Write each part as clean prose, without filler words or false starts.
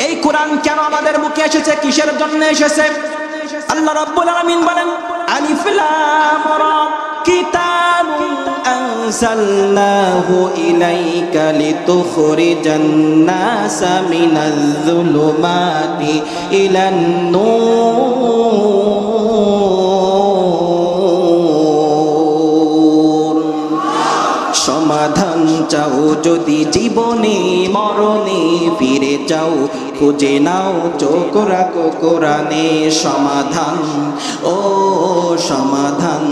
এই কোরআন কেন আমাদের মুখে এসেছে, কিসের জন্য এসেছে? আল্লাহ রাব্বুল আলামিন বলেন, আলিফ লাম রা কিতাবুন আনজালনাহু ইলাইকা লিতুখরিজান নাসা মিনাজ যুলুমাতি ইলান নূর। সমাধান চাও যদি জীবনে মরণে, ফিরে যাও খুঁজে নাও চোখ রাখো কোরআনে সমাধান। ও সমাধান,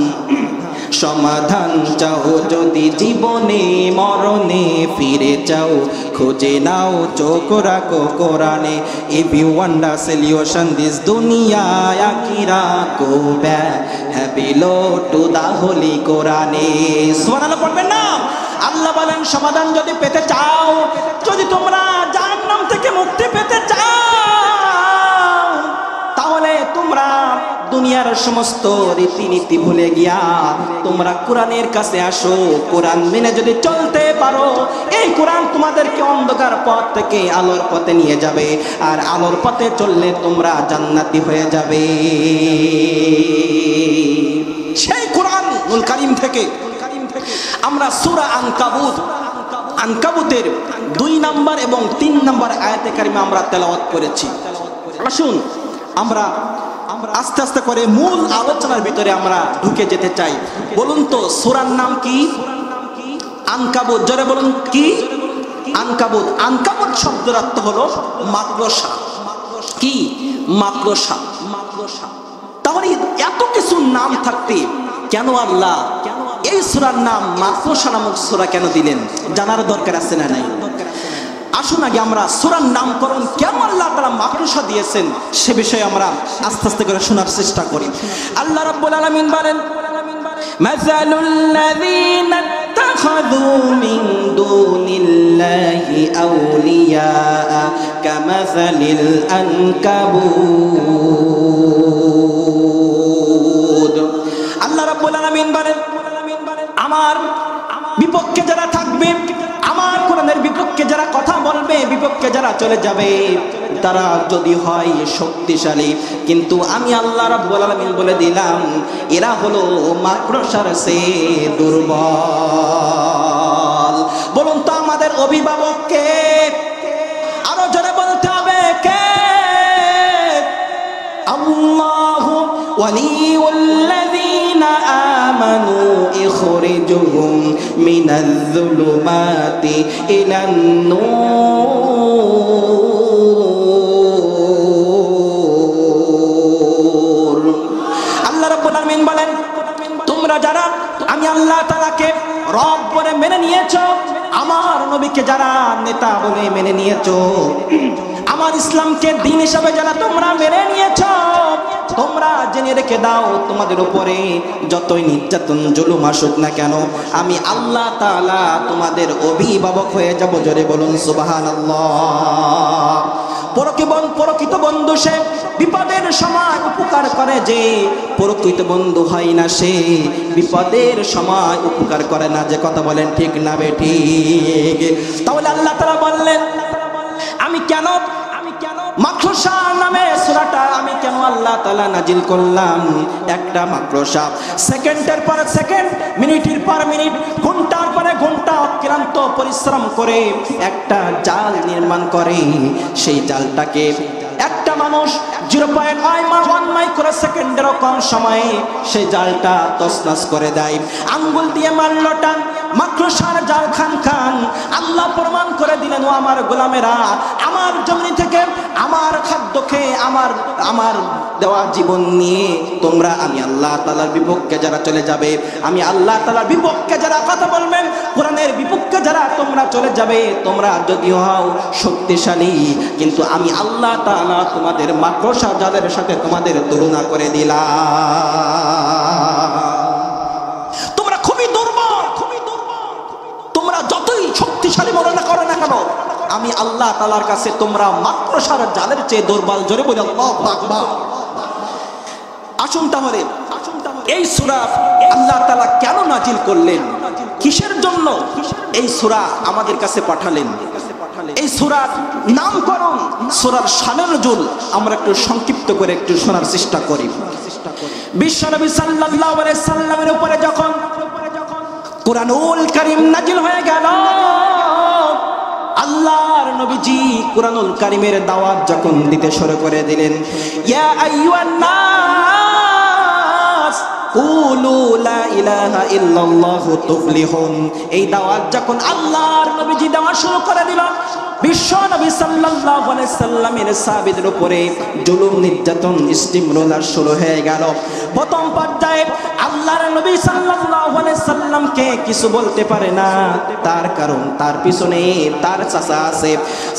সমাধান চাও যদি জীবনে মরণে, ফিরে যাও খুঁজে নাও চোখ রাখো কোরআনে। If you want a solution this দুনিয়া আখিরা, go back below to the holy কোরআনে। সুবহানাল্লাহ পড়বেন না? আল্লাহ বলেন সমাধান যদি পেতে চাও, যদি তোমরা জাহান্নাম থেকে মুক্তি পেতে চাও, তাহলে তোমরা দুনিয়ার সমস্ত রীতিনীতি ভুলে গিয়া তোমরা কোরআনের কাছে আসো। কোরআন মেনে যদি চলতে পারো, এই কোরআন তোমাদেরকে অন্ধকার পথ থেকে আলোর পথে নিয়ে যাবে, আর আলোর পথে চললে তোমরা জান্নাতি হয়ে যাবে। সেই কোরআনুল কারীম থেকে আমরা সূরা আনকাবুতের 2 নম্বর এবং 3 নম্বর আয়াতে কারিমা আমরা তেলাওয়াত করেছি। আসুন আমরা আস্তে আস্তে করে মূল আলোচনার ভিতরে আমরা ঢুকে যেতে চাই। বলুন তো সূরার নাম কি? আনকাবুত। জোরে বলুন কি? আনকাবুত। আনকাবুত শব্দের অর্থ হলো মাকড়সা। কি? মাকড়সা। তাহলে এত কিছু নাম থাকতে কেন আল্লাহ এই সূরার নাম মাকড়সা নামক সূরা কেন দিলেন? জানার দরকার আছে না নাই? আসুন আগে আমরা সূরার নামকরণ কেন আল্লাহ তাআলা মাকড়সা দিয়েছেন সে বিষয়ে আমরা আস্তে আস্তে করে শোনার চেষ্টা করি। আল্লাহ রাব্বুল আলামিন বলেন, মাসালুল লাযীনা ইত্তাখাযু মিন দুনিল্লাহি আউলিয়া কামাসালিল আনকাবুত। আল্লাহ রাব্বুল আলামিন বলেন, আমার বিপক্ষে যারা থাকবে, আমার কোরআনের বিপক্ষে যারা কথা বলবে, বিপক্ষে যারা চলে যাবে, তারা যদি হয় শক্তিশালী, কিন্তু আমি আল্লাহ রাব্বুল আলামিন বলে দিলাম এরা হলো মাকড়সার চেয়ে দুর্বল। বলুন তো আমাদের অভিভাবক কে? আরো জোরে বলতে হবে কে? আল্লাহু ওয়ালিউল্লাযীনা আমানু ইখরিজুহুম মিনাজ যুলুমাতি ইলান নূর। আল্লাহ রাব্বুল আলামিন বলেন, তোমরা যারা আমি আল্লাহ তাআলাকে রব বলে মেনে নিয়েছো, আমার নবীকে যারা নেতা বলে মেনে নিয়েছো, আমার ইসলামকে দ্বীন হিসাবে যারা তোমরা মেনে নিয়েছো, তোমরা জেনে রেখে দাও তোমাদের উপরে যতই নির্যাতন জুলুম আসুক না কেন, আমি আল্লাহ তাআলা তোমাদের অভিভাবক হয়ে যাব। জোরে বলুন সুবহানাল্লাহ। প্রকৃত বন্ধু সে বিপদের সময় উপকার করে, যে প্রকৃত বন্ধু হয় না সে বিপদের সময় উপকার করে না। যে কথা বলেন ঠিক না বেঠিক? তাহলে আল্লাহ তাআলা বললেন, আমি কেন মাকড়সা নামে সূরাটা আমি কেন আল্লাহ তাআলা নাজিল করলাম? একটা মাকড়সা সেকেন্ডের পর সেকেন্ড, মিনিটের পর মিনিট, ঘন্টার পরে ঘন্টা অক্লান্ত পরিশ্রম করে একটা জাল নির্মাণ করে। সেই জালটাকে একটা মানুষ 0.1 মাইক্রোসেকেন্ডেরও কম সময়ে সেই জালটা তছনছ করে দেয়। আঙ্গুল দিয়ে মারল টান, মাকড়সার জাল খান খান। আল্লাহ প্রমাণ করে দিলেন, ও আমার গোলামেরা, আমার জমি থেকে আমার খাদ্য খেয়ে আমার দেওয়া জীবন নিয়ে তোমরা আমি আল্লাহ তাআলার বিপক্ষে যারা চলে যাবে, আমি আল্লাহ তাআলার বিপক্ষে যারা কথা বলবেন, কোরআনের বিপক্ষে যারা তোমরা চলে যাবে, তোমরা যদিও হও শক্তিশালী, কিন্তু আমি আল্লাহ তাআলা তোমাদের মাকড়সা জালের সাথে তোমাদের তুলনা করে দিলাম। তোমরা খুবই দুর্বল, তোমরা যতই শক্তিশালী মনে না করো না কেন, আমি আল্লাহ তাআলার কাছে তোমরা মাকড়সার জালের চেয়ে দুর্বল। জোরে বলি আল্লাহু আকবার। আসুন তাহলে এই সূরা আল্লাহ তাআলা কেন নাজিল করলেন, কিসের জন্য এই সূরা আমাদের কাছে পাঠালেন? এই সূরার নামকরণ, সূরার শানে নুজুল আমরা একটু সংক্ষিপ্ত করে একটু শোনার চেষ্টা করি। বিশ্বনবী সাল্লাল্লাহু আলাইহি সাল্লামের উপরে যখন কুরআনুল কারীম নাজিল হয়ে গেল, আল্লাহর নবীজি কুরআনুল কারীমের দাওয়াত যখন দিতে শুরু করে দিলেন, ইয়া আইয়ুহান নাস কুলু লা ইলাহা ইল্লাল্লাহু তুফলিহুন, এই দাওয়াত যখন আল্লাহর নবীজি দেওয়া শুরু করে দিল, বিশ্ব নবী সাল্লাল্লাহু আলাইহি সাল্লামের সাহাবীদের উপরে জুলুম নির্যাতন স্টিমরোলার শুরু হয়ে গেল। প্রথম পর্যায়ে আল্লাহর নবী সাল্লাল্লাহু আলাইহি সাল্লামকে কিছু বলতে পারে না, তার কারণ তার পিছনে তার চাচা আছে,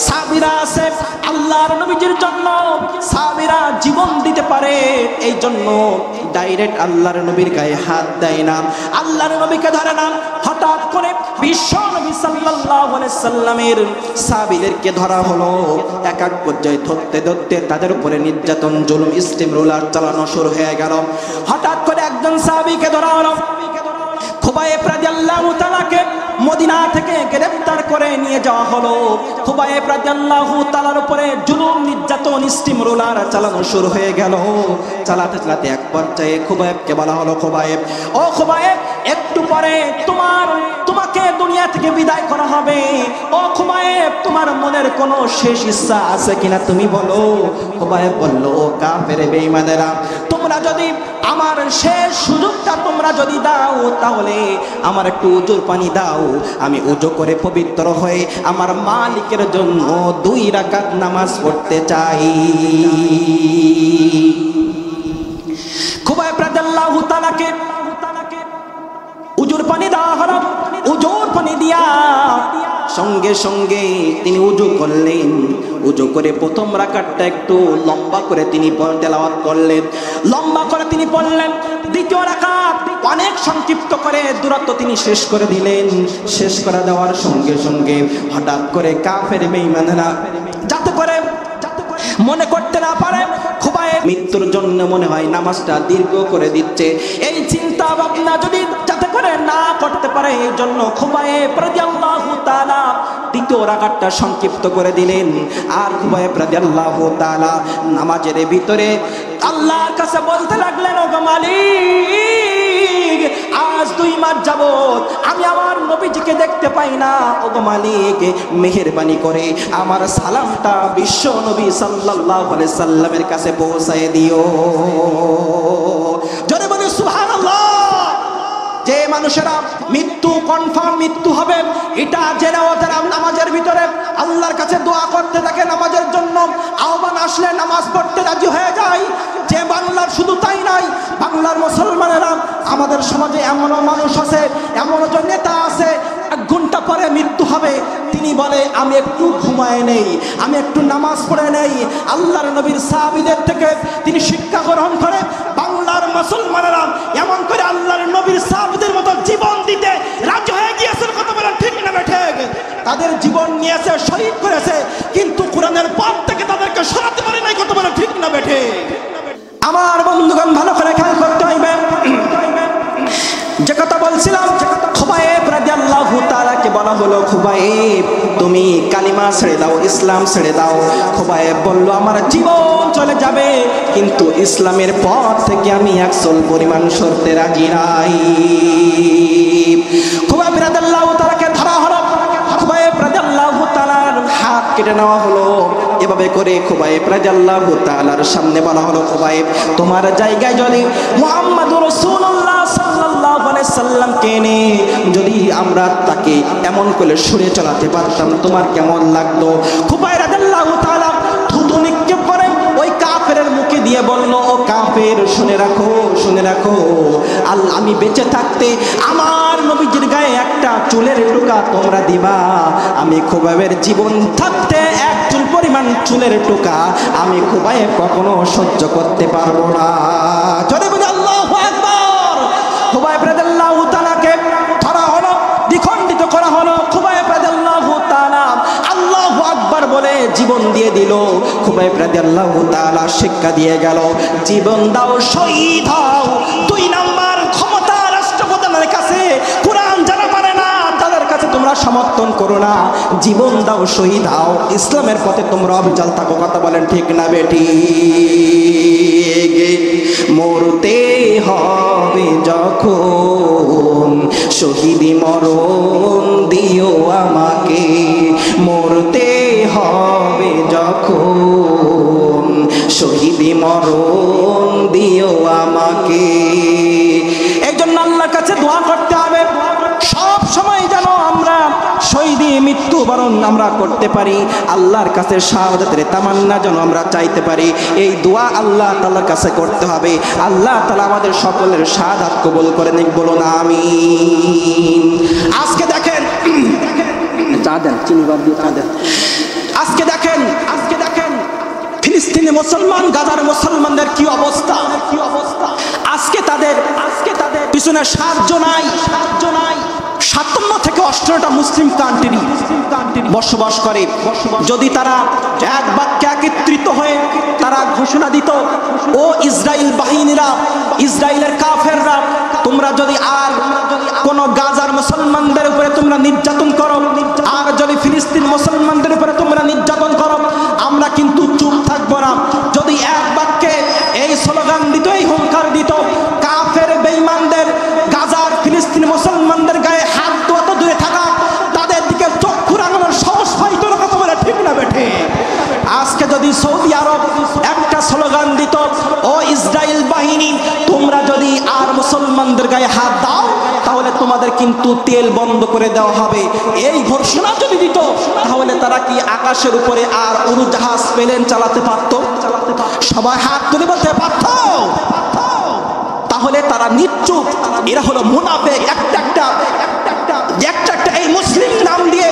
সাহাবীরা আছে। আল্লাহর নবীজির জন্য সাহাবীরা জীবন দিতে পারে, এই জন্য ডাইরেক্ট আল্লাহর নবীর গায়ে হাত দেয় না, আল্লাহর নবীকে ধরে না। হঠাৎ করে বিশ্ব নবী সাল্লাল্লাহু আলাইহি সাল্লামের সাহাবীদেরকে ধরা হলো। এক এক পর্যায়ে ধরতে ধরতে তাদের উপরে নির্যাতন জুলুম স্টিমরোলার চালানো শুরু হয়ে গেল। হঠাৎ করে একজন সাহাবীকে ধরা হলো, খুবাইব রাদিয়াল্লাহু তাআলাকে মদিনা থেকে গ্রেফতার করে নিয়ে যাওয়া হলো। খুবাইব রাদিয়াল্লাহু তাআলার উপরে জুলুম নির্যাতন স্টিমরোলার চালানো শুরু হয়ে গেল। চালাতে চালাতে এক পর্যায়ে খুবাইবকে বলা হলো, খুবাইব, ও খুবাইব, একটু পরে তোমাকে দুনিয়া থেকে বিদায় করা হবে। ও খুবাইব, তোমার মনের কোনো শেষ ইচ্ছা আছে কিনা তুমি বলো। খুবাইব বলল, ও কাফের বেঈমানেরা, তোমরা যদি আমার শেষ সুযোগটা তোমরা যদি দাও, তাহলে আমার একটু উজুর পানি দাও, আমি উজু করে পবিত্র হয়ে আমার মালিকের জন্য 2 রাকাত নামাজ পড়তে চাই। খুবাইব রাদিয়াল্লাহু তাআলাকে উজুর পানি দেওয়া হলো। উজুর পানি দিয়া সঙ্গে সঙ্গে তিনি উজু করলেন। উজু করে প্রথম রাকাতটা একটু লম্বা করে তিনি তেলাওয়াত করলেন, লম্বা করে তিনি পড়লেন। দ্বিতীয় রাকাত অনেক সংক্ষিপ্ত করে দূরত্ব তিনি শেষ করে দিলেন। শেষ করে দেওয়ার সঙ্গে সঙ্গে হঠাৎ করে কাফের বেঈমানেরা যাতে করে মনে করতে না পারে খুবাইব মৃত্যুর জন্য মনে হয় নামাজটা দীর্ঘ করে দিচ্ছে, এই চিন্তা ভাবনা যদি যাতে করে না করতে পারে, এই জন্য খুবাইব রাদিয়াল্লাহু তাআলা দ্বিতীয় রাকাতটা সংক্ষিপ্ত করে দিলেন। আর খুবাইব রাদিয়াল্লাহু তাআলা নামাজের ভিতরে আল্লাহর কাছে বলতে লাগলেন, ও মালিক, আজ 2 মাস যাবত আমি আমার নবীজিকে দেখতে পাই না, ও মালিক, মেহেরবানি করে আমার সালামটা বিশ্ব নবী সাল্লাল্লাহু আলাইহি সাল্লামের কাছে পৌঁছায় দিও। জোরে বলি সুবহানাল্লাহ। যে মানুষেরা মৃত্যু কনফার্ম মৃত্যু হবে এটা জেনেও তারা নামাজের ভিতরে আল্লাহর কাছে দোয়া করতে থাকে, নামাজের জন্য আহ্বান আসলে নামাজ পড়তে রাজি হয়ে যায়। যে বাংলার শুধু তাই নাই, বাংলার মুসলমানেরা আমাদের সমাজে এমনও মানুষ আছে, এমনও নেতা আছে, 1 ঘন্টা পরে মৃত্যু হবে, তিনি বলে আমি একটু ঘুমায় নেই, আমি একটু নামাজ পড়ে নেই। আল্লাহর নবীর সাহাবীদের থেকে তিনি শিক্ষা গ্রহণ করে বাংলার মুসলমানেরা এমন করে আল্লাহর নবীর সাহাবীদের মতো জীবন দিতে রাজি হয়ে গিয়েছে। কথা বলেন ঠিক না ঠিক? তাদের জীবন নিয়েছে, শহীদ করেছে, কিন্তু কোরআনের পথ থেকে তাদেরকে সরাতে পারে নাই। কথা বলেন ঠিক না বেঠে? আমার বন্ধুগণ, ভালো করে খেয়াল করতে হইবে। যে কথা বলছিলাম, খুবাইব রাদিয়াল্লাহু তাআলাকে বলা হলো, খুবাইব তুমি কালিমা ছেড়ে দাও, ইসলাম ছেড়ে দাও। খুবাইব বলল, আমার জীবন চলে যাবে কিন্তু ইসলামের পথ থেকে আমি 1 চুল পরিমাণ সরতে রাজি নাই। খুবাইব রাদিয়াল্লাহু তাআলাকে ধরা হলো। খুবাইব রাদিয়াল্লাহু তাআলার হাত কেটে নেওয়া হলো। এভাবে করে খুবাইব রাদিয়াল্লাহু তাআলার সামনে বলা হলো, খুবাইব তোমার জায়গায় যদি মুহাম্মদুর রাসূলুল্লাহ সাল্লাল্লাহু আলাইহি সাল্লামকে এনে যদি আমরা তাকে এমন করে সরে চালাতে পারতাম তোমার কেমন লাগতো? খুবাইব রাদিয়াল্লাহু তাআলা থুতু নিক্ষেপ করে ওই কাফেরের মুখে দিয়ে বলল, ও কাফের, শুনে রাখো, শুনে রাখো, আল্লাহ আমি বেঁচে থাকতে আমার নবীজির গায়ে একটা চুলের টুকা তোমরা দিবা, আমি খুবাইবের জীবন থাকতে 1 চুল পরিমাণ চুলের টুকা আমি খুবাইব কখনো সহ্য করতে পারবো না। জোরে বলি আল্লাহু আকবার। খুবাইব রাদিয়াল্লাহু তাআলাকে ধরা হলো, দ্বিখণ্ডিত করা হলো। খুবাইব রাদিয়াল্লাহু তাআলা আল্লাহু আকবার বলে জীবন দিয়ে দিল। খুবাইব রাদিয়াল্লাহু তাআলা শিক্ষা দিয়ে গেল, জীবন দাও, শহীদ হও। 2 নাম্বার ক্ষমতা রাষ্ট্রপ্রধানের কাছে। কোরআন যারা মানে না তাদের কাছে তোমরা সমর্থন করো না, জীবন দাও, শহীদ দাও, ইসলামের পথে তোমরা অবিচল থাকো। কথা বলেন ঠিক না বেটি? মরতে হবে যখন শহীদি মরণ দিও আমাকে, মরতে হবে যখন শহীদি মরণ দিও আমাকে। এই জন্য আল্লাহর কাছে দোয়া করতে হবে সব সময় যেন আমরা শহীদি মৃত্যুবরণ আমরা করতে পারি, আল্লাহর কাছে শাহাদাতের তামান্না যেন আমরা চাইতে পারি। এই দোয়া আল্লাহ তাআলার কাছে করতে হবে। আল্লাহ তাআলা আমাদের সকলের শাহাদাত কবুল করে নিক, বলুন আমিন। আজকে দেখেন চা দেন, চিনি বাদ দিয়ে চা দেন। আজকে দেখেন ফিলিস্তিনি মুসলমান, গাজার মুসলমানদের কি অবস্থা। আজকে তাদের পিছনে সাহায্য নাই। 57 থেকে 58টা মুসলিম কান্ট্রি বসবাস করে। যদি তারা এক বাক্যে একত্রিত হয়ে তারা ঘোষণা দিত, ও ইসরায়েল বাহিনীরা, ইসরায়েলের কাফেররা, তোমরা যদি আর কোন গাজার মুসলমানদের উপরে তোমরা নির্যাতন করো, আর যদি ফিলিস্তিন মুসলমানদের উপরে তোমরা নির্যাতন করো, আমরা কিন্তু চুপ থাকবো না। যদি এক বাক্যে এই স্লোগান দিত, এই হুঙ্কার দিত, কাফের বেঈমানদের গাজার ফিলিস্তিন মুসলমানদের গায়ে হাত দেওয়া তো দূরে থাকা, তাদের দিকে চক্ষু রাঙানোর সাহস পাইতো না। কথা বলে ঠিক না বেঠে? আজকে যদি সৌদি আরব একটা স্লোগান দিত, ও ইসরায়েল বাহিনী, তোমরা যদি আর মুসলমানদের গায়ে হাত দাও তাহলে তোমাদের কিন্তু তেল বন্ধ করে দেওয়া হবে, এই ঘোষণা যদি দিত, তাহলে তারা কি আকাশের উপরে আর উড়োজাহাজ প্লেন চালাতে পারতো? সবাই হাত তুলে বলতে পারত? তাহলে তারা নিশ্চুপ। এরা হলো মুনাফিক। একটা এই মুসলিম নাম দিয়ে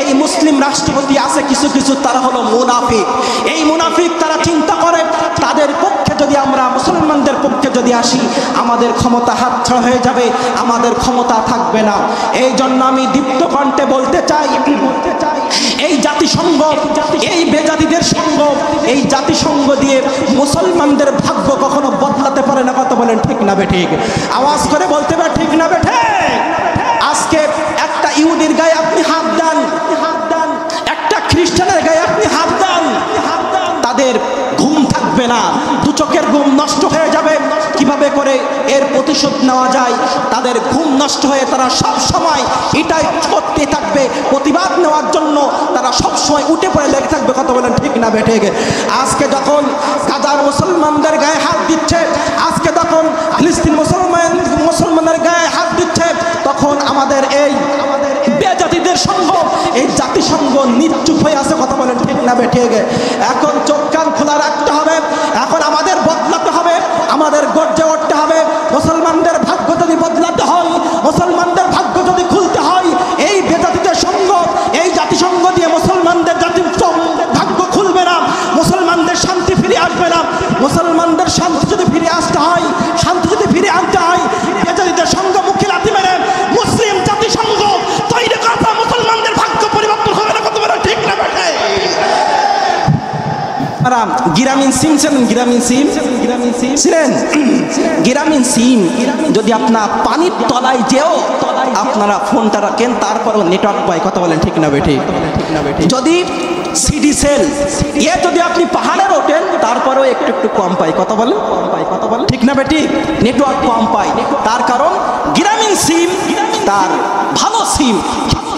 এই মুসলিম রাষ্ট্রপতি আছে কিছু, তারা হলো মুনাফিক। এই মুনাফিক তারা চিন্তা করে তাদের পক্ষে যদি আমরা মুসলমানদের পক্ষে যদি আসি, আমাদের ক্ষমতা হাতছাড়া হয়ে যাবে, আমাদের ক্ষমতা থাকবে না। এই জন্য আমি দীপ্ত কণ্ঠে বলতে চাই, এই জাতিসংঘ, এই বেজাতিদের সংঘ, এই জাতিসংঘ দিয়ে মুসলমানদের ভাগ্য কখনো বদলাতে পারে না। কথা বলেন ঠিক না বেঠিক? আওয়াজ করে বলতে পারে ঠিক না বেঠিক? আজকে একটা ইহুদির গায়ে আপনি হাত দেন, একটা খ্রিস্টানের গায়ে আপনি হাত দেন, তাদের ঘুম থাকবে না, দু চোখের ঘুম নষ্ট হয়ে যাবে। কিভাবে করে এর প্রতিশোধ নেওয়া যায়, তাদের ঘুম নষ্ট হয়ে তারা সব সময় এটাই করতে থাকবে, প্রতিবাদ নেওয়ার জন্য তারা সব সময় উঠে পড়ে লেগে থাকবে। কথা বলেন ঠিক না বেঠে? আজকে যখন গাজার মুসলমানদের গায়ে হাত দিচ্ছে, আজকে যখন ফিলিস্তিন মুসলমানদের গায়ে হাত দিচ্ছে, তখন আমাদের এই বেজাতিদের সংঘ, এই জাতিসংঘ নিশ্চুপ হয়ে আছে। কথা বলেন ঠিক না বেঠে? এখন চোখ কান খোলা রাখতে হবে, এখন আমাদের বদলাতে হবে, আমাদের গর্জে উঠতে হবে। মুসলমানদের ভাগ্য যদি বদলাতে হয়, মুসলমানদের ভাগ্য যদি খুলতে হয়, এই বেজাতিদের সংঘ, এই জাতিসংঘ দিয়ে মুসলমানদের জাতির ভাগ্য খুলবে না, মুসলমানদের শান্তি ফিরে আসবে না। মুসলমানদের শান্তি যদি ফিরে আসতে হয়, শান্তি যদি ফিরে আনতে হয়, বেজাতিদের সংঘ মুখে লাথি মেরে মুসলিম জাতিসংঘ তৈরি করা, মুসলমানদের ভাগ্য পরিবর্তন হবে না। কথা বলে ঠিক না বেঠে? গ্রামীণ সিম ছিলেন, গ্রামীণ সিম ছিলেন, গ্রামীণ সিম যদি আপনার পানির তলায় যেও আপনারা ফোনটা রাখেন, তারপরও নেটওয়ার্ক পায়। কথা বলেন ঠিক না বেঠে? যদি সিডি সেল যদি আপনি পাহাড়ের ওঠেন, তারপরেও একটু কম পাই। কথা বলেন ঠিক না বেটি? নেটওয়ার্ক কম পায়, তার কারণ গ্রামীণ সিম তার ভালো সিম।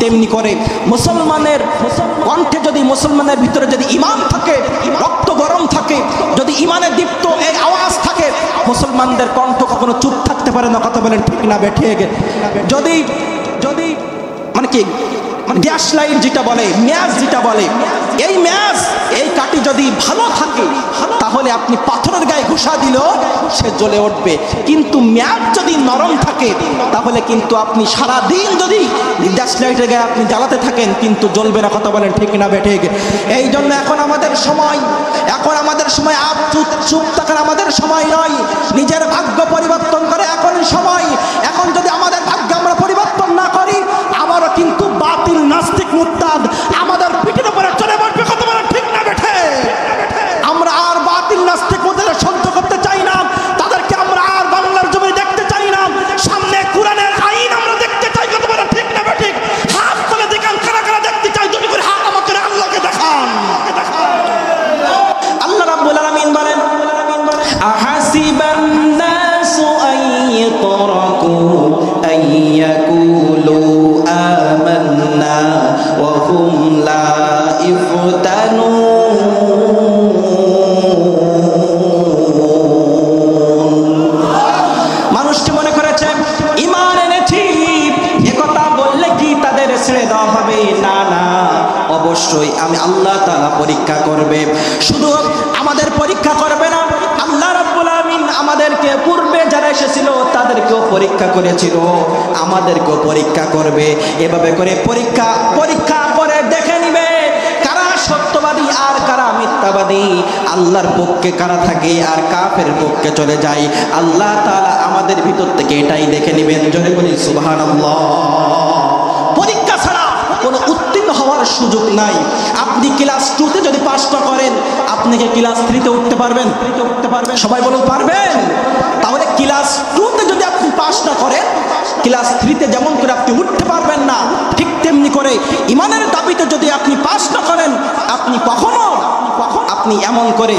তেমনি করে মুসলমানের কণ্ঠে যদি, মুসলমানের ভিতরে যদি ইমান থাকে, রক্ত গরম থাকে, যদি ইমানের দীপ্ত এই আওয়াজ থাকে, মুসলমানদের কণ্ঠ কখনো চুপ থাকতে পারে না। কথা বলেন ঠিক না বেঠে? যদি মানে কি গ্যাস লাইট যেটা বলে, ম্যাচ যেটা বলে, এই ম্যাচ, এই কাঠি যদি ভালো থাকে, তাহলে আপনি পাথরের গায়ে ঘুষা দিলেও সে জ্বলে উঠবে। কিন্তু ম্যাচ যদি নরম থাকে, তাহলে কিন্তু আপনি সারাদিন যদি গ্যাস লাইটের গায়ে আপনি জ্বালাতে থাকেন, কিন্তু জ্বলবে না। কথা বলেন ঠিক না বেঠে? এই জন্য এখন আমাদের সময় চুপ থাকার আমাদের সময় নয়, নিজের ভাগ্য পরিবর্তন করে এখন সময়। এখন যদি আমাদের ভাগ্য আমরা পরিবর্তন না করি, আবারও কিন্তু বাতিল নাস্তিক মুরতাদ আমাদের পিঠের উপরে চলে বসবে। কথা বলেন ঠিক না বেঠে? আমরা আর বাতিল নাস্তিক মুরতাদের সহ্য করতে চাই না, তাদেরকে আমরা আর বাংলার জমিনে দেখতে চাই না। সামনে কোরআনের আইন আমরা দেখতে চাই। কথা বলেন ঠিক না বেঠিক? হাত তুলে আমাদের পরীক্ষা করবে না? আল্লাহ রাব্বুল আলামিন আমাদেরকে পূর্বে যারা এসেছিল তাদেরকেও পরীক্ষা করেছিল, আমাদেরকেও পরীক্ষা করবে। এভাবে করে পরীক্ষা করে দেখে নিবে কারা সত্যবাদী আর কারা মিথ্যাবাদী, আল্লাহর পক্ষে কারা থাকে আর কাফের পক্ষে চলে যায়। আল্লাহ তাআলা আমাদের ভিতর থেকে এটাই দেখে নেবেন। জোরে বলি সুবহানাল্লাহ। পরীক্ষা ছাড়া কোনো উত্তীর্ণ হওয়ার সুযোগ নাই। আপনি ক্লাস 2 তে যদি পাস না করেন, আপনি কি ক্লাস 3 তে উঠতে পারবেন? সবাই বলুন পারবেন। তাহলে ক্লাস 2 তে যদি আপনি পাস না করেন, ক্লাস 3 তে যেমন করে আপনি উঠতে পারবেন না, ঠিক তেমনি করে ঈমানের দাবিতে যদি আপনি পাস না করেন, আপনি কখনো আপনি এমন করে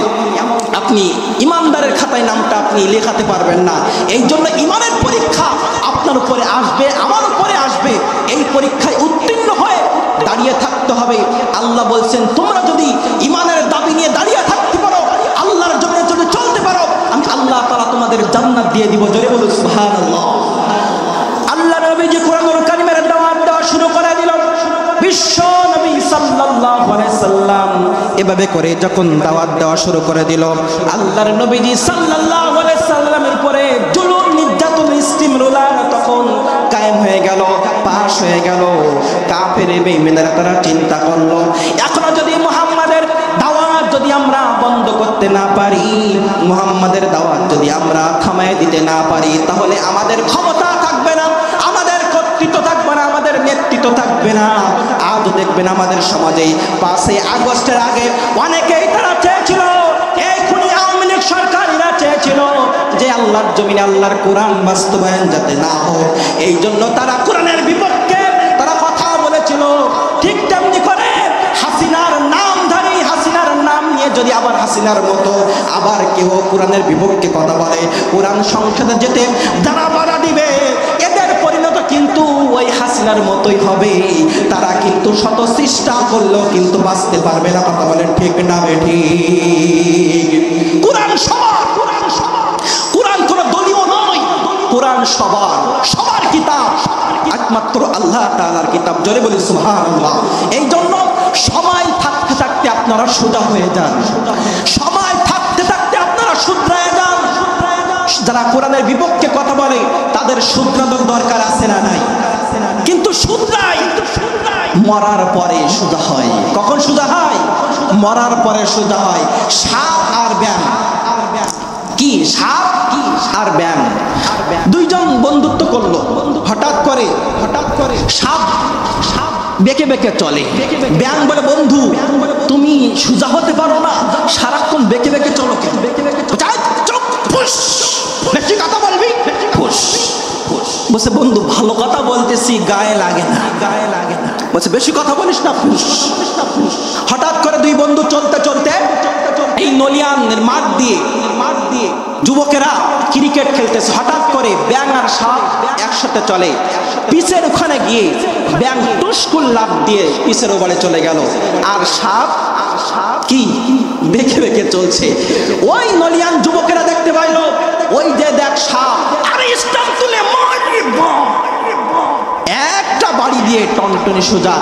আপনি ঈমানদারের খাতায় নামটা আপনি লেখাতে পারবেন না। এই জন্য ঈমানের পরীক্ষা আপনার উপরে আসবে, আমার উপরে আসবে। এই পরীক্ষায় উত্তীর্ণ হয়ে দাঁড়িয়ে থাকতে হবে। আল্লাহ বলছেন, তোমরা যদি ঈমানের দাবি নিয়ে দাঁড়িয়ে থাকতে পারো, আল্লাহর জন্য যদি চলতে পারো, আমি আল্লাহ তাআলা তোমাদের জান্নাত দিয়ে দিব। জোরে বলুন সুবহানাল্লাহ। আল্লাহ নবী যে কোরআনুল কারীমের দাওয়াত দেওয়া শুরু করে দিল, বিশ্ব নবী সাল্লাল্লাহু আলাইহি সাল্লাম এভাবে করে যখন দাওয়াত দেওয়া শুরু করে দিল, আল্লাহর নবীজি সাল্লাল্লাহু আলাইহি সাল্লামের উপরে জুলুম নির্যাতন স্টিম রোলার তখন কায়েম হয়ে গেল, পাশ হয়ে গেল। কাফের বেঈমানরা তারা চিন্তা করলো, এখনো যদি মুহাম্মাদের দাওয়াত যদি আমরা বন্ধ করতে না পারি, মুহাম্মাদের দাওয়াত যদি আমরা থামায় দিতে না পারি, তাহলে আমাদের ক্ষমতা থাকবে না, আমাদের কর্তৃত্ব থাকবে না, আমাদের নেতৃত্ব থাকবে না। আজ দেখবেন আমাদের সমাজে 5 আগস্টের আগে অনেকেই তারা চেয়েছিল, এই খুনি আওয়ামী লীগ সরকারিরা চেয়েছিল যে আল্লাহর জমিনে আল্লাহর কোরআন বাস্তবায়ন যাতে না হোক, এই জন্য তারা কোরআনের বিপক্ষে তারা কথা বলেছিল। ঠিক তেমনি করে হাসিনার নামধারী, হাসিনার নাম নিয়ে যদি আবার হাসিনার মতো আবার কেউ কোরআনের বিপক্ষে কথা বলে, কোরআন সংসদে যেতে যারা বাধা দিবে, এদের পরিণত কিন্তু ওই হাসিনার মতোই হবে। তারা কিন্তু শত চেষ্টা করলেও কিন্তু বাঁচতে পারবে না। কথা বলেন ঠিক না বেঠিক? কোরআন সবার, কোরআন কোন দলীয় নয়, কোরআন সবার কিতাব, একমাত্র আল্লাহ তাআলার কিতাব। জোরে বলি সুবহানাল্লাহ। এই জন্য সময় থাকতে থাকতে আপনারা সোজা হয়ে যান, সময় থাকতে থাকতে আপনারা শুধরায় যান। যারা কোরআনের বিপক্ষে কথা বলে তাদের শুধরানোর দরকার আছে না নাই? কিন্তু শুধরাই মরার পরে সোজা হয়। কখন সোজা হয়? মরার পরে সোজা হয়। সাপ আর ব্যাং, কি সাপ কি আর ব্যাং, দুইজন বন্ধুত্ব করলো। হঠাৎ করে সাপ বেঁকে বেঁকে চলে। ব্যাং বলে, বন্ধু তুমি সোজা হতে পারো না, সারাক্ষণ বেঁকে বেঁকে চলো কেন? বেশি কথা বলবি? বলছে, বন্ধু ভালো কথা বলতেছি, গায়ে লাগে না। বলছে, বেশি কথা বলিস না। হঠাৎ করে দুই বন্ধু চলতে চলতে এই নলিয়ানের মাঠ দিয়ে যুবকেরা ক্রিকেট খেলতেছে। হঠাৎ করে ব্যাং আর সাপ একসাথে চলে, পিছের ওখানে গিয়ে ব্যাং টুসকুল লাফ দিয়ে পিছের ওপারে চলে গেল, আর সাপ কি বেঁকে বেঁকে চলছে। ওই নলিয়ান যুবকেরা দেখতে পাইল, ওই যে দেখ সাপ, আরে স্টাম্প তুলে একটা বাড়ি দিয়ে টনটনি সোজা।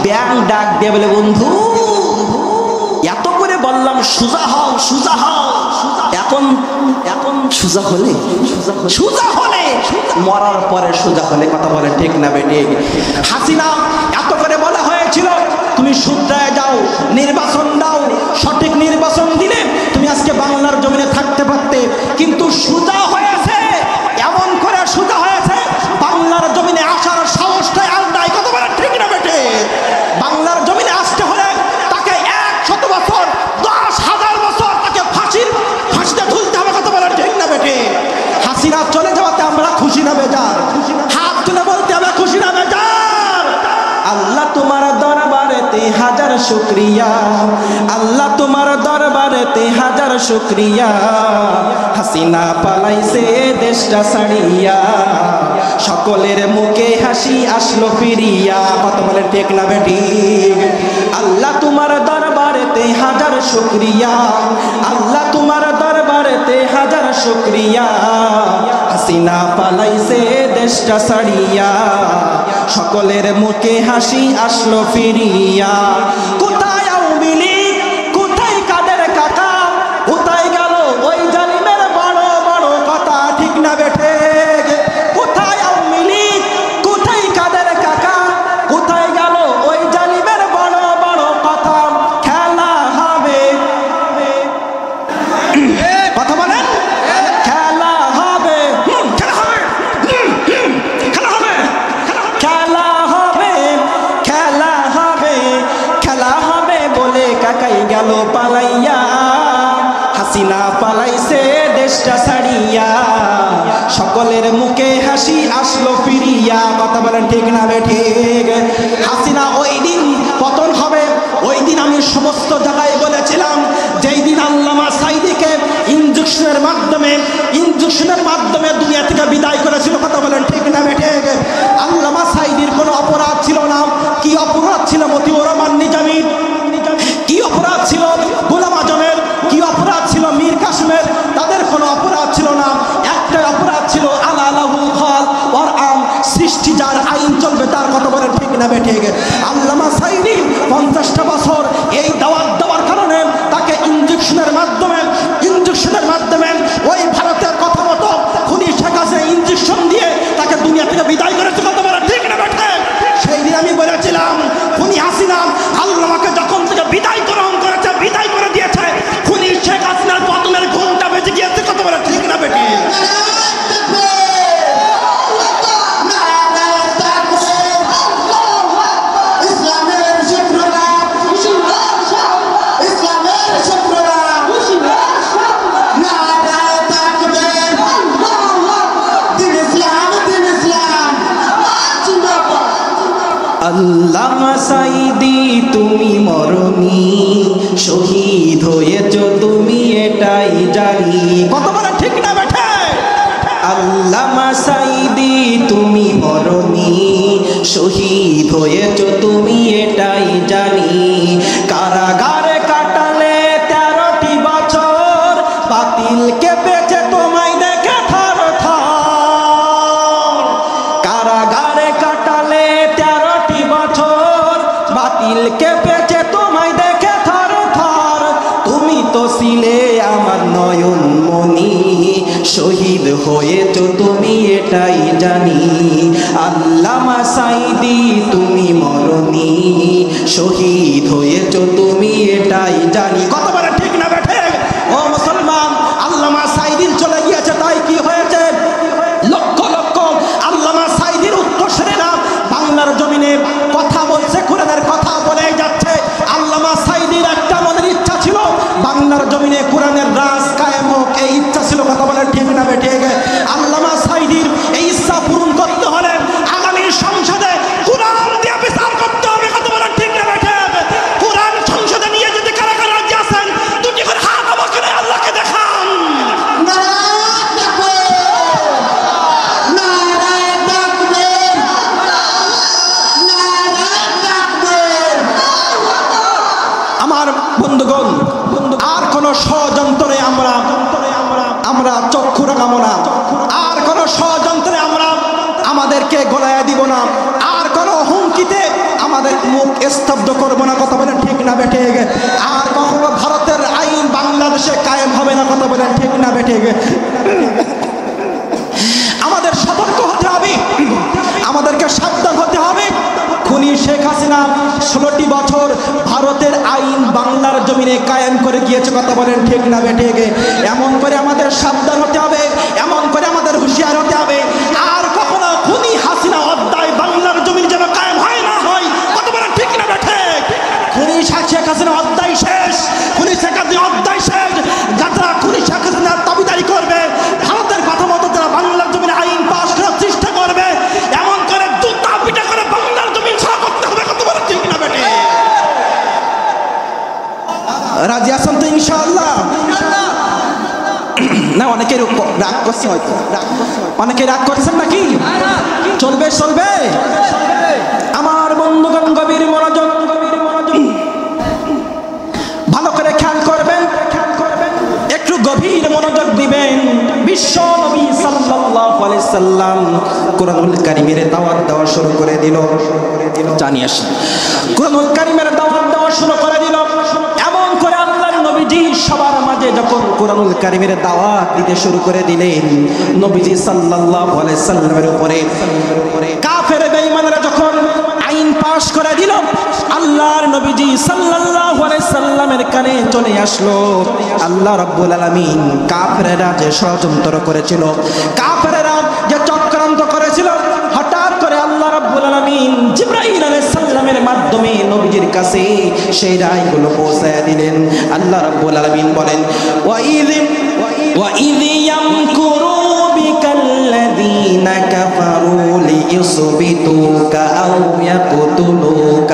ব্যাং ডাক দিয়ে বলে, বন্ধু এত করে বললাম সোজা হও, সোজা হও, এখন সোজা হলে মরার পরে সোজা হলে। কথা বলে ঠিক না বেঠিক? হাসিনা এত করে বলা হয়েছিল তুমি শুধরায় যাও, নির্বাচন দাও, সঠিক নির্বাচন দিলে তুমি আজকে বাংলার জমিনে থাকতে পারতে। কিন্তু সোজা হয়েছে, এমন করে সোজা হয়েছে, বাংলার জমিনে আসার সাহসটাই আর নাই। কথা বলে ঠিক না বেঠে? বাংলার জমিনে আসতে হলে তাকে 100 বছর, 10,000 বছর তাকে ফাঁসিতে ঝুলতে হবে। কথা বলে ঠিক না বেঠে? হাসিনা চলে যাওয়াতে আমরা খুশি না বেজার? হাত তুলে বলতে আমরা খুশি না বেজার? আল্লাহ তোমার দরবারেতে হাজার শুকরিয়া, আল্লাহ তোমার দরবারেতে হাজার শুকরিয়া। হাসিনা পালাইছে দেশটা ছাড়িয়া, সকলের মুখে হাসি আসলো ফিরিয়া। কত বলে ঠিক না বেঠিক? আল্লাহ তোমার দরবারেতে হাজার শুকরিয়া, আল্লাহ তোমার দরবারেতে হাজার শুকরিয়া। হাসিনা পালাইছে দেশটা ছাড়িয়া, সকলের মুখে হাসি আসলো ফিরিয়া। কোথায় আওয়ামী লীগ, কোথায় কাদের কাকা, হাসিনা পালাইছে দেশটা ছাড়িয়া, সকলের মুখে হাসি আসলো ফিরিয়া। কথা বলেন ঠিক না বেঠিক? হাসিনা ওই দিন পতন হবে, ওই দিন আমি সমস্ত জায়গায় বলেছিলাম, যেই দিন আল্লামা সাঈদীকে ইনজেকশনের মাধ্যমে দুনিয়া থেকে বিদায় করেছিল। কথা বলেন ঠিক না বেঠিক? আল্লামা সাঈদীর কোনো অপরাধ ছিল না। কি অপরাধ ছিল মতিউর রহমান নিজামীর? কি অপরাধ ছিল গোলাম আজমের? কি অপরাধ ছিল মীর কাসেমের? তাদের কোনো অপরাধ ছিল না। একটাই অপরাধ ছিল, আলা লাহুল খাল ওয়ার আম, সৃষ্টি যার, আইন চলবে তার। কথা বলেন ঠিক না বেঠিক? আল্লামা সাঈদী 50টা বছর এই দাওয়াত দেওয়ার কারণে তাকে ইনজেকশনের মাধ্যমে ওই ভারতের কথা মতো খুনি শেখ হাসিনা ইনজেকশন দিয়ে তাকে দুনিয়া থেকে বিদায় করেছে। কথা বলেন ঠিক না বেঠিক? সেই দিন আমি বলেছিলাম, খুনি হাসিনা আল্লামাকে যখন থেকে বিদায় গ্রহণ করেছে, বিদায় করে দিয়েছে, খুনি শেখ হাসিনার পতনের ঘুমটা বেজে গিয়েছে। কথা বলেন ঠিক না বেঠিক? আল্লামা সাঈদী তুমি মরনি, শহীদ হয়েছ তুমি এটাই জানি। কত বড় ঠিক না বেঠে? আল্লামা সাঈদী তুমি মরনি, শহীদ হয়েছ তুমি এটাই জানি। কারাগারে কাটালে 13টি বছর, বাতিল কেঁপেছে তোমায় দেখে থর থর। কারাগারে কাটালে 13টি বছর, বাতিল কেঁপেছে তোমায় দেখে থর থর। তুমি তো ছিলে আমার নয়নমণি, শহীদ হয়েছ তুমি এটাই জানি। আল্লামা সাঈদী তুমি মরনি, শহীদ হয়েছ তুমি এটাই জানি। কতবার ঠিক না বেঠে? ও মুসলমান, আল্লামা সাঈদী চলে গিয়েছে, তাই কি হয়েছে? লক্ষ লক্ষ আল্লামা সাঈদীর উত্তরসূরিরা বাংলার জমিনে কথা বলছে, কোরআনের কথা বলে যাচ্ছে। আল্লামা সাঈদীর একটা মনের ইচ্ছা ছিল, বাংলার জমিনে কোরআনের রাজ কায়েম হোক, এই ইচ্ছা ছিল। কথা বলেন ঠিক না বেঠিক? আল্লামা সাঈদীর এই ইচ্ছা পূরণ করতে হলে আগামী সংসদে কোরআন দিয়ে বিচার করতে হবে। কথা বলেন ঠিক না বেঠিক? কোরআন সংসদে নিয়ে যেতে কারা কারা রাজি আছেন? দুটি করে হাত আমাকে আল্লাহকে দেখান। আমার বন্ধুগণ, আর কোন ষড়যন্ত্রে আমরা চক্ষু রাঙাবো না, আর কোন ষড়যন্ত্রে আমরা আমাদেরকে গলায় দিব না, আর কোন হুমকিতে আমাদের মুখ স্তব্ধ করবো না। কথা বলেন ঠিক না বেঠিক? আর কখনো ভারতের আইন বাংলাদেশে কায়েম হবে না। কথা বলেন ঠিক না বেঠিক? আমাদের সতর্ক হতে হবে, আমাদেরকে সাবধান হতে হবে। খুনি শেখ হাসিনা 16টি বছর ভারতের আইন বাংলার জমিনে কায়েম করে গিয়েছে। কথা বলেন ঠিক না বেঠিক? এমন করে আমাদের সাবধান হতে হবে, এমন করে আমাদের হুঁশিয়ার হতে হবে। আর কখনো খুনি হাসিনা অধ্যায় বাংলার জমিন যেন কায়েম হয় না হয়। কথা বলেন ঠিক না বেঠিক? খুনি শেখ হাসিনা অধ্যায় শেষ, খুনি শেখ হাসিনা অধ্যায় শেষ। যারা খুনি শেখ হাসিনার দাবিদারি করবে, ভারতের কথা মতো যারা বাংলার জমিনে আইন পাশ করার চেষ্টা করবে, এমন করে জুতা পিটা করে বাংলার জমিন ছাড়া করতে হবে। কথা বলেন ঠিক না বেঠিক? রাজি আছেন তো ইনশাআল্লাহ? না, অনেকে রাগ করছে, হয়তো অনেকে রাগ করছেন নাকি? চলবে চলবে। আমার বন্ধুগণ, গভীর মনোযোগ, ভালো করে খেয়াল করবেন, একটু গভীর মনোযোগ দিবেন। বিশ্ব নবী সাল্লাল্লাহু আলাইহি সাল্লাম কোরআনুল কারীমের দাওয়াত দেওয়া শুরু করে দিল। জানি আসেন, কোরআনুল কারীমের দাওয়াত দেওয়া শুরু করে দিল। এমন করে আল্লাহর নবীজি সবার মাঝে যখন কোরআনুল কারীমের দাওয়াত দিতে শুরু করে দিলেন, নবীজি সাল্লাল্লাহু আলাইহি সাল্লামের উপরে কাফের বেঈমানরা যখন আইন পাশ করে দিল, আল্লাহর নবীজি সাল্লাল্লাহু আলাইহি সাল্লামের কানে চলে আসলো আল্লাহ রাব্বুল আলামিন কাফেররা যে ষড়যন্ত্র করেছিল, কাফেররা যে চক্রান্ত করেছিল, হঠাৎ করে আল্লাহ রাব্বুল আলামিন জিবরাইল আলাইহিস সালামের সালামের মাধ্যমে নবীজির কাছে সেই রায়গুলো পৌঁছায় দিলেন। আল্লাহ রাব্বুল আলামিন বলেন وَإِذْ يَمْكُرُ بِكَ الَّذِينَ كَفَرُوا لِيُثْبِتُوكَ أَوْ يَقْتُلُوكَ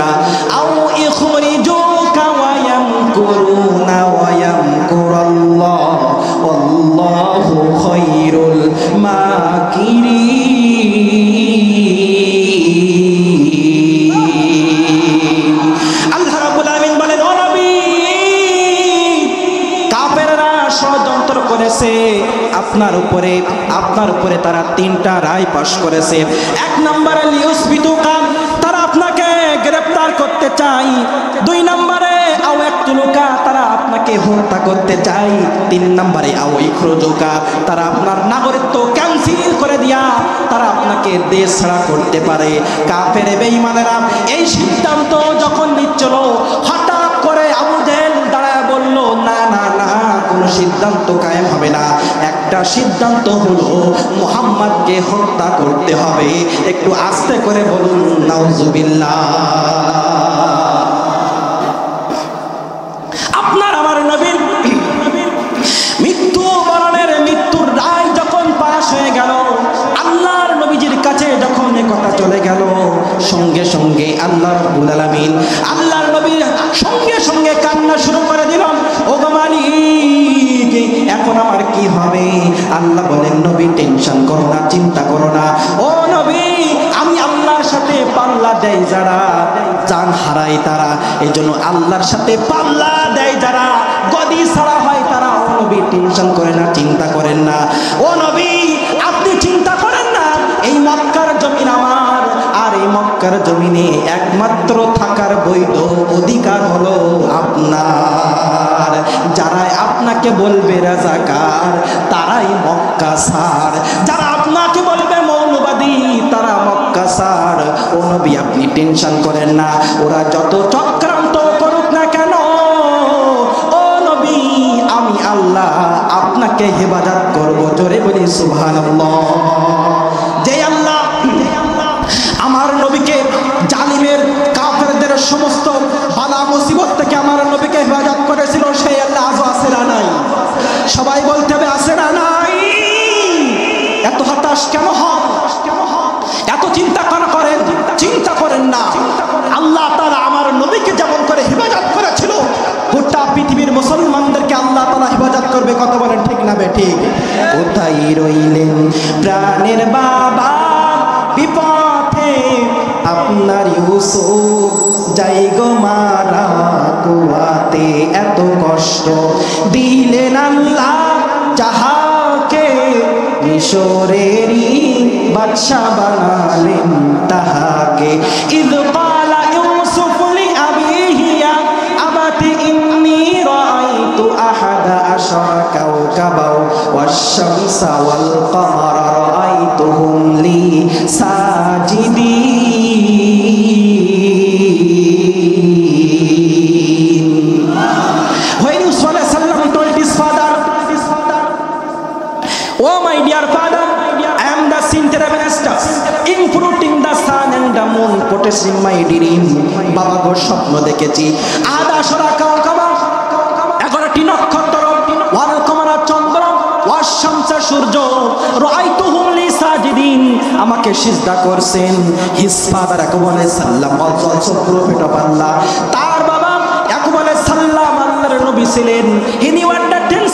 أَوْ يُخْرِجُوكَ وَيَمْكُرُونَ وَيَمْكُرُ اللَّهُ وَاللَّهُ خَيْرُ الْمَاكِرِينَ। আল্লাহ রাব্বুল আলামিন বলেন, ও নবী, কাফেররা ষড়যন্ত্র করেছে আপনার উপরে তারা তিনটা রায় পাশ করেছে। এক নম্বরে লিউসবিতুকা, তারা আপনাকে গ্রেফতার করতে চায়। দুই নম্বরে আও ইয়াকতুলুকা, তারা আপনাকে হত্যা করতে চায়। তিন নম্বরে আও ইখরুজুকা, তারা আপনার নাগরিকত্ব ক্যান্সেল করে দিয়া তারা আপনাকে দেশ ছাড়া করতে পারে। কাফের বেঈমানেরা এই সিদ্ধান্ত যখন নিচ্ছিল, হঠাৎ করে আবু জেহেল দাঁড়ায় বলল, না না না, কোনো সিদ্ধান্ত কায়েম হবে না। একটা সিদ্ধান্ত হলো মুহাম্মদকে হত্যা করতে হবে। একটু আস্তে করে বলুন নাউজুবিল্লাহ। আপনার আমার নবীর মৃত্যুর রায় যখন পাশ হয়ে গেল, আল্লাহর নবীজির কাছে যখন কথা চলে গেল, সঙ্গে সঙ্গে আল্লাহ রাব্বুল আলামিন আল্লাহর নবীর সঙ্গে কান্না শুরু করে দিলাম, ও গো মালিক, এখন আমার কি হবে? আল্লাহ বলেন, নবী টেনশন করো না, চিন্তা করো না। ও নবী, আমি আল্লাহর সাথে পাল্লা দেয় যারা জান হারায় তারা, এই জন্য আল্লাহর সাথে পাল্লা দেয় যারা গদি ছাড়া হয় তারা। ও নবী টেনশন করে না, চিন্তা করেন না। ও নবী, আপনি চিন্তা করেন না, এই মক্কার জমিন আমার, আর এই মক্কার জমিনে একমাত্র থাকার বৈধ অধিকার হলো আপনার। যারা আপনাকে বলবে রাজাকার, তারাই মক্কা ছাড়। যারা আপনাকে বলবে মৌলবাদী, তারা মক্কা ছাড়। ও নবী, আপনি টেনশন করেন না, ওরা যত চক্রান্ত করুক না কেন, ও নবী, আমি আল্লাহ আপনাকে হেফাজত করব। জোরে বলি সুবহানাল্লাহ। যে আল্লাহ আমার নবীকে জালিমের কাফেরদের সমস্ত বালা মুসিবত থেকে আমার নবীকে হেফাজত করেছিল, সেই আল্লাহ আজও আছে না নাই? সবাই বলতে হবে আছে না নাই? এত হতাশ কেন হন? এত চিন্তা কেন করেন? চিন্তা করেন না, আল্লাহ তাআলা আমার নবীকে যেমন করে হেফাজত করেছিল, গোটা পৃথিবীর মুসলমানদেরকে আল্লাহ তাআলা হেফাজত করবে। কথা বলেন ঠিক না বেঠিক? কোথায় রইলেন প্রাণের বাবা বিপথে আপনার ইউসুফ, যাই গো মারা কুয়াতে, এত কষ্ট দিলেন আল্লাহ যাহাকে, মিশরেরই বাদশা বানালেন তাহাকে। ইদ ক্বালা ইউসুফ লিআবিহি ইয়া আবাতি ইন্নী রাআইতু আহাদা আশারা কাওকাবাও ওয়াশ-শামসা ওয়াল কমারা রাআইতুহুম লি সাজিদিন। When Yusuf alayhi salam told his father, oh my dear father, I am the center minister, including the sun and the moon, protecting my dream. বাবা গো, স্বপ্ন দেখেছি, আদা সরা কাওকাবা, 11টি নক্ষত্র, ওয়াল কমারা চন্দ্র, ওয়াশ শামসা সূর্য, রাআইতুহুম লি সাজিদিন, আমাকে সিজদা করছেন। হিজ ফাদার ইয়াকুব আলাইহিস সালাম also prophet of Allah, তার বাবা ইয়াকুব আলাইহিস সালাম আল্লাহর নবী ছিলেন। he knew that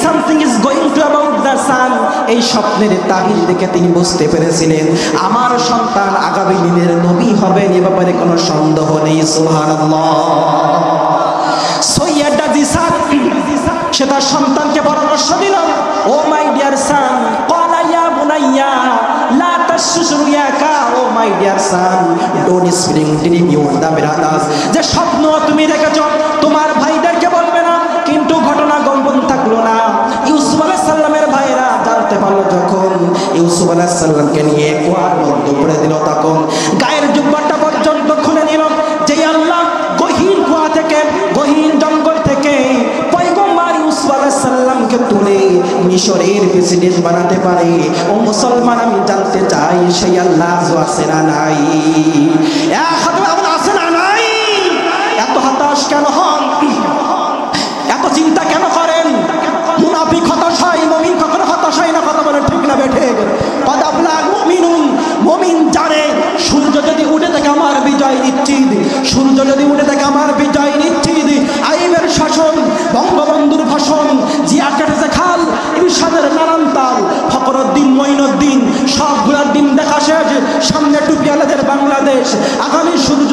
something is going to about the sun, এই স্বপ্নের তাবির দেখে তিনি বুঝতে পেরেছিলেন আমার সন্তান আগামী দিনের নবী হবেন, এ ব্যাপারে কোনো সন্দেহ নেই। সুবহানাল্লাহ। সৈয়দা জিসাদ সে তার সন্তানকে পরামর্শ দিল, ও মাই ডিয়ার সান, ক্বালা ইয়া বুনাইয়া লা তাশরুয়াকা, O my dear son, don't spring dream you the brothers, যে স্বপ্ন তুমি দেখেছো তোমার ভাইদেরকে বলবে না। কিন্তু ঘটনা গোপন থাকলো না। ইউসুফ আলাইহিস সালামের ভাইরা জানতে পারলো যখন ইউসুফ আলাইহিস সালামকে নিয়ে কুয়ার মধ্যে পড়ে দিল, তখন গায়ের জুব্বাটা পর্যন্ত খুলে নিল। যে আল্লাহ গহীন কুয়া থেকে, গহীন জঙ্গল থেকে পয়গম্বর ইউসুফ আলাইহিস সালামকে তুলে মিশরের প্রেসিডেন্ট বানাতে পারে, ও মুসলমান আমি জানতে চাই সেই আল্লাহ আছে না নাই? আছে না নাই? আমার বিজয় নিশ্চিত। সূর্য যদি উঠে থাকে আমার বিজয় নিশ্চিত। আইবের শাসন, বঙ্গবন্ধুর ভাষণ, জিয়া কেটেছে খাল, ইরশাদের নানান তাল, ফখরুদ্দিন মঈনুদ্দিন সবগুলার দিন দেখা শেষ। সামনে টুপিওয়ালাদের বাংলাদেশ, আগামী সূর্য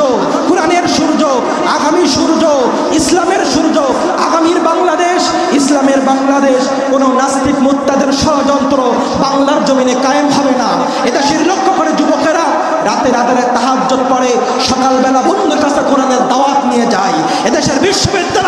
কোরআনের সূর্য, আগামী সূর্য ইসলামের সূর্য, আগামীর বাংলাদেশ ইসলামের বাংলাদেশ। কোনো নাস্তিক মুত্তাদের ষড়যন্ত্র বাংলার জমিনে কায়েম হবে না। এদেশের লক্ষ্য করে যুবকেরা রাতে রাতে তাহাজ্জুদ পড়ে, সকালবেলা বন্ধুর কাছে কোরআনের দাওয়াত নিয়ে যায়। এদেশের বিশ্ববিদ্যালয়